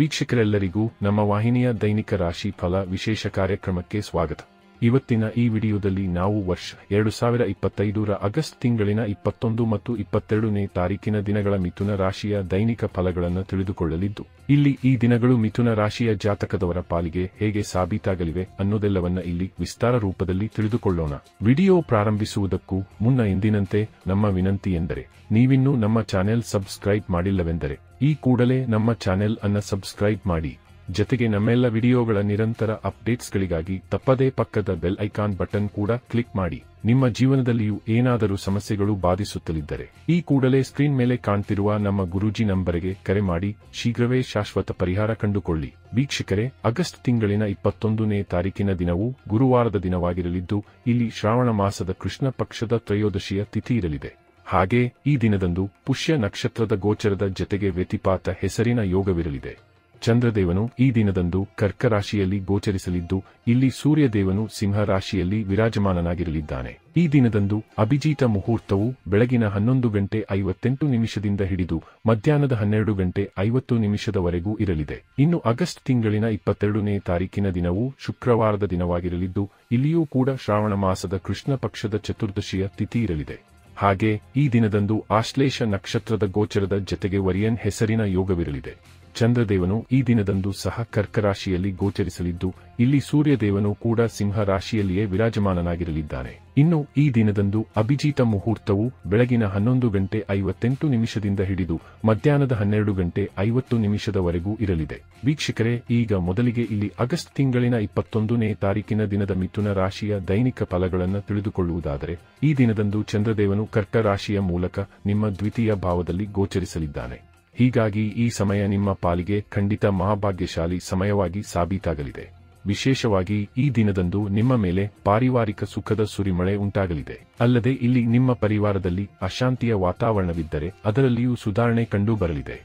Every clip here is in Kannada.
ವೀಕ್ಷಕರೆಲ್ಲರಿಗೂ ನಮ್ಮ ವಾಹಿನಿಯ ದೈನಿಕ ರಾಶಿ ಫಲ ವಿಶೇಷ ಕಾರ್ಯಕ್ರಮಕ್ಕೆ ಸ್ವಾಗತ. ಇವತ್ತಿನ ಈ ವಿಡಿಯೋದಲ್ಲಿ ನಾವು ವರ್ಷ 2025ರ ಆಗಸ್ಟ್ ತಿಂಗಳಿನ 21 ಮತ್ತು 22ನೇ ತಾರೀಕಿನ ದಿನಗಳ ಮಿಥುನ ರಾಶಿಯ ದೈನಿಕ ಫಲಗಳನ್ನು ತಿಳಿದುಕೊಳ್ಳಲಿದ್ದು, ಇಲ್ಲಿ ಈ ದಿನಗಳು ಮಿಥುನ ರಾಶಿಯ ಜಾತಕದವರ ಪಾಲಿಗೆ ಹೇಗೆ ಸಾಬೀತಾಗಲಿವೆ ಅನ್ನೋದೆಲ್ಲವನ್ನ ಇಲ್ಲಿ ವಿಸ್ತಾರ ರೂಪದಲ್ಲಿ ತಿಳಿದುಕೊಳ್ಳೋಣ. ವಿಡಿಯೋ ಪ್ರಾರಂಭಿಸುವುದಕ್ಕೂ ಮುನ್ನ ಎಂದಿನಂತೆ ನಮ್ಮ ವಿನಂತಿ ಎಂದರೆ, ನೀವಿನ್ನೂ ನಮ್ಮ ಚಾನೆಲ್ ಸಬ್ಸ್ಕ್ರೈಬ್ ಮಾಡಿಲ್ಲವೆಂದರೆ ಈ ಕೂಡಲೇ ನಮ್ಮ ಚಾನೆಲ್ ಅನ್ನು ಸಬ್ಸ್ಕ್ರೈಬ್ ಮಾಡಿ. ಜತೆಗೆ ನಮ್ಮೆಲ್ಲ ವಿಡಿಯೋಗಳ ನಿರಂತರ ಅಪ್ಡೇಟ್ಸ್ಗಳಿಗಾಗಿ ತಪ್ಪದೇ ಪಕ್ಕದ ಬೆಲ್ ಐಕಾನ್ ಬಟನ್ ಕೂಡ ಕ್ಲಿಕ್ ಮಾಡಿ. ನಿಮ್ಮ ಜೀವನದಲ್ಲಿಯೂ ಏನಾದರೂ ಸಮಸ್ಯೆಗಳು ಬಾಧಿಸುತ್ತಲಿದ್ದರೆ ಈ ಕೂಡಲೇ ಸ್ಕ್ರೀನ್ ಮೇಲೆ ಕಾಣ್ತಿರುವ ನಮ್ಮ ಗುರೂಜಿ ನಂಬರಿಗೆ ಕರೆ ಮಾಡಿ ಶೀಘ್ರವೇ ಶಾಶ್ವತ ಪರಿಹಾರ ಕಂಡುಕೊಳ್ಳಿ. ವೀಕ್ಷಕರೇ, ಆಗಸ್ಟ್ ತಿಂಗಳಿನ 21ನೇ ತಾರೀಕಿನ ದಿನವು ಗುರುವಾರದ ದಿನವಾಗಿರಲಿದ್ದು, ಇಲ್ಲಿ ಶ್ರಾವಣ ಮಾಸದ ಕೃಷ್ಣ ಪಕ್ಷದ ತ್ರಯೋದಶಿಯ ತಿಥಿ ಇರಲಿದೆ. ಹಾಗೆ ಈ ದಿನದಂದು ಪುಷ್ಯ ನಕ್ಷತ್ರದ ಗೋಚರದ ಜತೆಗೆ ವ್ಯತಿಪಾತ ಹೆಸರಿನ ಯೋಗವಿರಲಿದೆ. ಚಂದ್ರದೇವನು ಈ ದಿನದಂದು ಕರ್ಕ ರಾಶಿಯಲ್ಲಿ ಗೋಚರಿಸಲಿದ್ದು, ಇಲ್ಲಿ ಸೂರ್ಯದೇವನು ಸಿಂಹ ರಾಶಿಯಲ್ಲಿ ವಿರಾಜಮಾನನಾಗಿರಲಿದ್ದಾನೆ. ಈ ದಿನದಂದು ಅಭಿಜಿತ ಮುಹೂರ್ತವು ಬೆಳಗಿನ 11:58 ಹಿಡಿದು ಮಧ್ಯಾಹ್ನದ 12:50 ಇರಲಿದೆ. ಇನ್ನು ಆಗಸ್ಟ್ ತಿಂಗಳಿನ 22ನೇ ತಾರೀಕಿನ ದಿನವು ಶುಕ್ರವಾರದ ದಿನವಾಗಿರಲಿದ್ದು, ಇಲ್ಲಿಯೂ ಕೂಡ ಶ್ರಾವಣ ಮಾಸದ ಕೃಷ್ಣ ಪಕ್ಷದ ಚತುರ್ದಶಿಯ ತಿಥಿ ಇರಲಿದೆ. ಹಾಗೆ ಈ ದಿನದಂದು ಆಶ್ಲೇಷ ನಕ್ಷತ್ರದ ಗೋಚರದ ಜತೆಗೆ ವರಿಯನ್ ಹೆಸರಿನ ಯೋಗವಿರಲಿದೆ. ಚಂದ್ರದೇವನು ಈ ದಿನದಂದು ಸಹ ಕರ್ಕ ರಾಶಿಯಲ್ಲಿ ಗೋಚರಿಸಲಿದ್ದು, ಇಲ್ಲಿ ಸೂರ್ಯದೇವನು ಕೂಡ ಸಿಂಹ ರಾಶಿಯಲ್ಲಿಯೇ ವಿರಾಜಮಾನನಾಗಿರಲಿದ್ದಾನೆ. ಇನ್ನು ಈ ದಿನದಂದು ಅಭಿಜಿತ ಮುಹೂರ್ತವು ಬೆಳಗಿನ 11:58 ಹಿಡಿದು ಮಧ್ಯಾಹ್ನದ 12:50 ಇರಲಿದೆ. ವೀಕ್ಷಕರೇ, ಈಗ ಮೊದಲಿಗೆ ಇಲ್ಲಿ ಆಗಸ್ಟ್ ತಿಂಗಳಿನ 21ನೇ ತಾರೀಕಿನ ದಿನದ ಮಿಥುನ ರಾಶಿಯ ದೈನಿಕ ಫಲಗಳನ್ನು ತಿಳಿದುಕೊಳ್ಳುವುದಾದರೆ, ಈ ದಿನದಂದು ಚಂದ್ರದೇವನು ಕರ್ಕ ರಾಶಿಯ ಮೂಲಕ ನಿಮ್ಮ ದ್ವಿತೀಯ ಭಾವದಲ್ಲಿ ಗೋಚರಿಸಲಿದ್ದಾನೆ. ಹೀಗಾಗಿ ಈ ಸಮಯ ನಿಮ್ಮ ಪಾಲಿಗೆ ಖಂಡಿತ ಮಹಾಭಾಗ್ಯಶಾಲಿ ಸಮಯವಾಗಿ ಸಾಬೀತಾಗಲಿದೆ. ವಿಶೇಷವಾಗಿ ಈ ದಿನದಂದು ನಿಮ್ಮ ಮೇಲೆ ಪಾರಿವಾರಿಕ ಸುಖದ ಸುರಿಮಳೆ ಉಂಟಾಗಲಿದೆ. ಅಲ್ಲದೆ ಇಲ್ಲಿ ನಿಮ್ಮ ಪರಿವಾರದಲ್ಲಿ ಅಶಾಂತಿಯ ವಾತಾವರಣವಿದ್ದರೆ ಅದರಲ್ಲಿಯೂ ಸುಧಾರಣೆ ಕಂಡುಬರಲಿದೆ.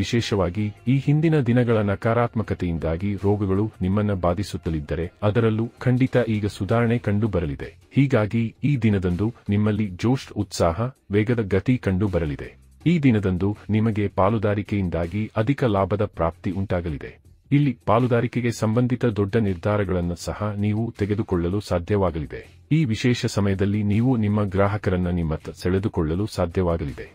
ವಿಶೇಷವಾಗಿ ಈ ಹಿಂದಿನ ದಿನಗಳ ನಕಾರಾತ್ಮಕತೆಯಿಂದಾಗಿ ರೋಗಗಳು ನಿಮ್ಮನ್ನ ಬಾಧಿಸುತ್ತಲಿದ್ದರೆ ಅದರಲ್ಲೂ ಖಂಡಿತ ಈಗ ಸುಧಾರಣೆ ಕಂಡುಬರಲಿದೆ. ಹೀಗಾಗಿ ಈ ದಿನದಂದು ನಿಮ್ಮಲ್ಲಿ ಜೋಶ್, ಉತ್ಸಾಹ, ವೇಗದ ಗತಿ ಕಂಡುಬರಲಿದೆ. ಈ ದಿನದಂದು ನಿಮಗೆ ಪಾಲುದಾರಿಕೆಯಿಂದಾಗಿ ಅಧಿಕ ಲಾಭದ ಪ್ರಾಪ್ತಿ ಉಂಟಾಗಲಿದೆ. ಇಲ್ಲಿ ಪಾಲುದಾರಿಕೆಗೆ ಸಂಬಂಧಿತ ದೊಡ್ಡ ನಿರ್ಧಾರಗಳನ್ನು ಸಹ ನೀವು ತೆಗೆದುಕೊಳ್ಳಲು ಸಾಧ್ಯವಾಗಲಿದೆ. ಈ ವಿಶೇಷ ಸಮಯದಲ್ಲಿ ನೀವು ನಿಮ್ಮ ಗ್ರಾಹಕರನ್ನ ನಿಮ್ಮತ್ತ ಸೆಳೆದುಕೊಳ್ಳಲು ಸಾಧ್ಯವಾಗಲಿದೆ.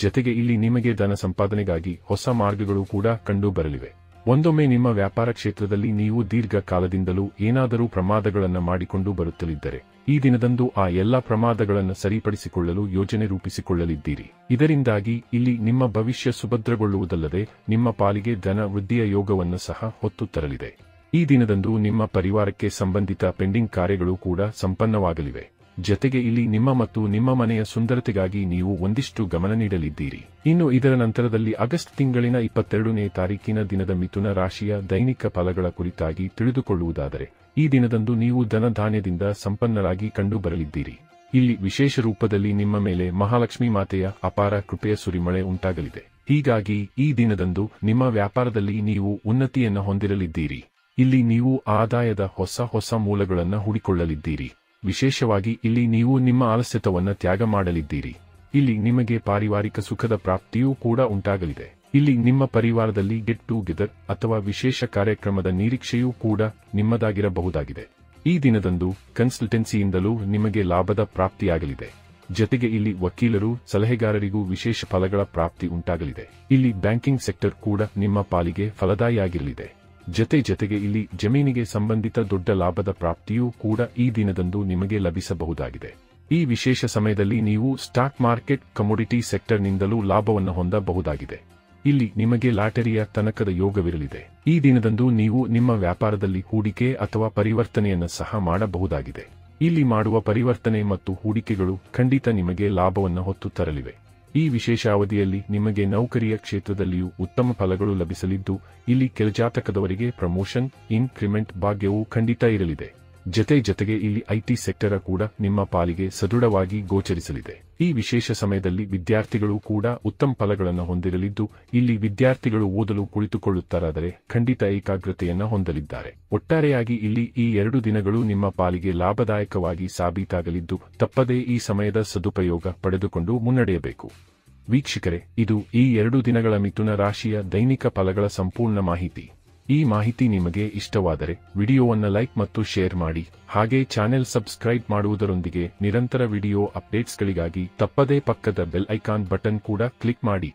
ಜತೆಗೆ ಇಲ್ಲಿ ನಿಮಗೆ ಧನ ಸಂಪಾದನೆಗಾಗಿ ಹೊಸ ಮಾರ್ಗಗಳು ಕೂಡ ಕಂಡುಬರಲಿವೆ. ಒಂದೊಮ್ಮೆ ನಿಮ್ಮ ವ್ಯಾಪಾರ ಕ್ಷೇತ್ರದಲ್ಲಿ ನೀವು ದೀರ್ಘಕಾಲದಿಂದಲೂ ಏನಾದರೂ ಪ್ರಮಾದಗಳನ್ನು ಮಾಡಿಕೊಂಡು ಬರುತ್ತಲಿದ್ದರೆ ಈ ದಿನದಂದು ಆ ಎಲ್ಲ ಪ್ರಮಾದಗಳನ್ನು ಸರಿಪಡಿಸಿಕೊಳ್ಳಲು ಯೋಜನೆ ರೂಪಿಸಿಕೊಳ್ಳಲಿದ್ದೀರಿ. ಇದರಿಂದಾಗಿ ಇಲ್ಲಿ ನಿಮ್ಮ ಭವಿಷ್ಯ ಸುಭದ್ರಗೊಳ್ಳುವುದಲ್ಲದೆ ನಿಮ್ಮ ಪಾಲಿಗೆ ಧನ ವೃದ್ಧಿಯ ಯೋಗವನ್ನು ಸಹ ಹೊತ್ತು ತರಲಿದೆ. ಈ ದಿನದಂದು ನಿಮ್ಮ ಪರಿವಾರಕ್ಕೆ ಸಂಬಂಧಿತ ಪೆಂಡಿಂಗ್ ಕಾರ್ಯಗಳು ಕೂಡ ಸಂಪನ್ನವಾಗಲಿವೆ. ಜತೆಗೆ ಇಲ್ಲಿ ನಿಮ್ಮ ಮತ್ತು ನಿಮ್ಮ ಮನೆಯ ಸುಂದರತೆಗಾಗಿ ನೀವು ಒಂದಿಷ್ಟು ಗಮನ ನೀಡಲಿದ್ದೀರಿ. ಇನ್ನು ಇದರ ನಂತರದಲ್ಲಿ ಆಗಸ್ಟ್ ತಿಂಗಳಿನ 22ನೇ ತಾರೀಕಿನ ದಿನದ ಮಿಥುನ ರಾಶಿಯ ದೈನಿಕ ಫಲಗಳ ಕುರಿತಾಗಿ ತಿಳಿದುಕೊಳ್ಳುವುದಾದರೆ, ಈ ದಿನದಂದು ನೀವು ಧನಧಾನ್ಯದಿಂದ ಸಂಪನ್ನರಾಗಿ ಕಂಡುಬರಲಿದ್ದೀರಿ. ಇಲ್ಲಿ ವಿಶೇಷ ರೂಪದಲ್ಲಿ ನಿಮ್ಮ ಮೇಲೆ ಮಹಾಲಕ್ಷ್ಮಿ ಮಾತೆಯ ಅಪಾರ ಕೃಪೆಯ ಸುರಿಮಳೆ ಉಂಟಾಗಲಿದೆ. ಹೀಗಾಗಿ ಈ ದಿನದಂದು ನಿಮ್ಮ ವ್ಯಾಪಾರದಲ್ಲಿ ನೀವು ಉನ್ನತಿಯನ್ನು ಹೊಂದಿರಲಿದ್ದೀರಿ. ಇಲ್ಲಿ ನೀವು ಆದಾಯದ ಹೊಸ ಮೂಲಗಳನ್ನು ಹುಡುಕೊಳ್ಳಲಿದ್ದೀರಿ. ವಿಶೇಷವಾಗಿ ಇಲ್ಲಿ ನೀವು ನಿಮ್ಮ ಆಲಸ್ಯತವನ್ನು ತ್ಯಾಗ ಮಾಡಲಿದ್ದೀರಿ. ಇಲ್ಲಿ ನಿಮಗೆ ಪಾರಿವಾರಿಕ ಸುಖದ ಪ್ರಾಪ್ತಿಯೂ ಕೂಡ ಉಂಟಾಗಲಿದೆ. ಇಲ್ಲಿ ನಿಮ್ಮ ಪರಿವಾರದಲ್ಲಿ ಗೆಟ್ ಟುಗೆದರ್ ಅಥವಾ ವಿಶೇಷ ಕಾರ್ಯಕ್ರಮದ ನಿರೀಕ್ಷೆಯೂ ಕೂಡ ನಿಮ್ಮದಾಗಿರಬಹುದಾಗಿದೆ. ಈ ದಿನದಂದು ಕನ್ಸಲ್ಟೆನ್ಸಿಯಿಂದಲೂ ನಿಮಗೆ ಲಾಭದ ಪ್ರಾಪ್ತಿಯಾಗಲಿದೆ. ಜತೆಗೆ ಇಲ್ಲಿ ವಕೀಲರು, ಸಲಹೆಗಾರರಿಗೂ ವಿಶೇಷ ಫಲಗಳ ಪ್ರಾಪ್ತಿ ಉಂಟಾಗಲಿದೆ. ಇಲ್ಲಿ ಬ್ಯಾಂಕಿಂಗ್ ಸೆಕ್ಟರ್ ಕೂಡ ನಿಮ್ಮ ಪಾಲಿಗೆ ಫಲದಾಯಿಯಾಗಿರಲಿದೆ. ಜತೆಗೆ ಇಲ್ಲಿ ಜಮೀನಿಗೆ ಸಂಬಂಧಿತ ದೊಡ್ಡ ಲಾಭದ ಪ್ರಾಪ್ತಿಯೂ ಕೂಡ ಈ ದಿನದಂದು ನಿಮಗೆ ಲಭಿಸಬಹುದಾಗಿದೆ. ಈ ವಿಶೇಷ ಸಮಯದಲ್ಲಿ ನೀವು ಸ್ಟಾಕ್ ಮಾರ್ಕೆಟ್, ಕಮೋಡಿಟಿ ಸೆಕ್ಟರ್ನಿಂದಲೂ ಲಾಭವನ್ನು ಹೊಂದಬಹುದಾಗಿದೆ. ಇಲ್ಲಿ ನಿಮಗೆ ಲಾಟರಿಯ ತನಕದ ಯೋಗವಿರಲಿದೆ. ಈ ದಿನದಂದು ನೀವು ನಿಮ್ಮ ವ್ಯಾಪಾರದಲ್ಲಿ ಹೂಡಿಕೆ ಅಥವಾ ಪರಿವರ್ತನೆಯನ್ನು ಸಹ ಮಾಡಬಹುದಾಗಿದೆ. ಇಲ್ಲಿ ಮಾಡುವ ಪರಿವರ್ತನೆ ಮತ್ತು ಹೂಡಿಕೆಗಳು ಖಂಡಿತ ನಿಮಗೆ ಲಾಭವನ್ನು ಹೊತ್ತು ತರಲಿವೆ. ಈ ವಿಶೇಷ ಅವಧಿಯಲ್ಲಿ ನಿಮಗೆ ನೌಕರಿಯ ಕ್ಷೇತ್ರದಲ್ಲಿಯೂ ಉತ್ತಮ ಫಲಗಳು ಲಭಿಸಲಿದ್ದು, ಇಲ್ಲಿ ಕೆಲಜಾತಕದವರಿಗೆ ಪ್ರಮೋಷನ್, ಇನ್ಕ್ರಿಮೆಂಟ್ ಭಾಗ್ಯವೂ ಖಂಡಿತ ಇರಲಿದೆ. ಜತೆಗೆ ಇಲ್ಲಿ ಐಟಿ ಸೆಕ್ಟರ್ ಕೂಡ ನಿಮ್ಮ ಪಾಲಿಗೆ ಸದೃಢವಾಗಿ ಗೋಚರಿಸಲಿದೆ. ಈ ವಿಶೇಷ ಸಮಯದಲ್ಲಿ ವಿದ್ಯಾರ್ಥಿಗಳು ಕೂಡ ಉತ್ತಮ ಫಲಗಳನ್ನು ಹೊಂದಿರಲಿದ್ದು, ಇಲ್ಲಿ ವಿದ್ಯಾರ್ಥಿಗಳು ಓದಲು ಕುಳಿತುಕೊಳ್ಳುತ್ತಾರಾದರೆ ಖಂಡಿತ ಏಕಾಗ್ರತೆಯನ್ನು ಹೊಂದಲಿದ್ದಾರೆ. ಒಟ್ಟಾರೆಯಾಗಿ ಇಲ್ಲಿ ಈ 2 ದಿನಗಳು ನಿಮ್ಮ ಪಾಲಿಗೆ ಲಾಭದಾಯಕವಾಗಿ ಸಾಬೀತಾಗಲಿದ್ದು, ತಪ್ಪದೇ ಈ ಸಮಯದ ಸದುಪಯೋಗ ಪಡೆದುಕೊಂಡು ಮುನ್ನಡೆಯಬೇಕು. ವೀಕ್ಷಕರೇ, ಇದು ಈ 2 ದಿನಗಳ ಮಿಥುನ ರಾಶಿಯ ದೈನಿಕ ಫಲಗಳ ಸಂಪೂರ್ಣ ಮಾಹಿತಿ. ಈ ಮಾಹಿತಿ ನಿಮಗೆ ಇಷ್ಟವಾದರೆ ವಿಡಿಯೋವನ್ನು ಲೈಕ್ ಮತ್ತು ಶೇರ್ ಮಾಡಿ. ಹಾಗೆ ಚಾನೆಲ್ ಸಬ್ಸ್ಕ್ರೈಬ್ ಮಾಡುವುದರೊಂದಿಗೆ ನಿರಂತರ ವಿಡಿಯೋ ಅಪ್ಡೇಟ್ಸ್ಗಳಿಗಾಗಿ ತಪ್ಪದೇ ಪಕ್ಕದ ಬೆಲ್ ಐಕಾನ್ ಬಟನ್ ಕೂಡ ಕ್ಲಿಕ್ ಮಾಡಿ.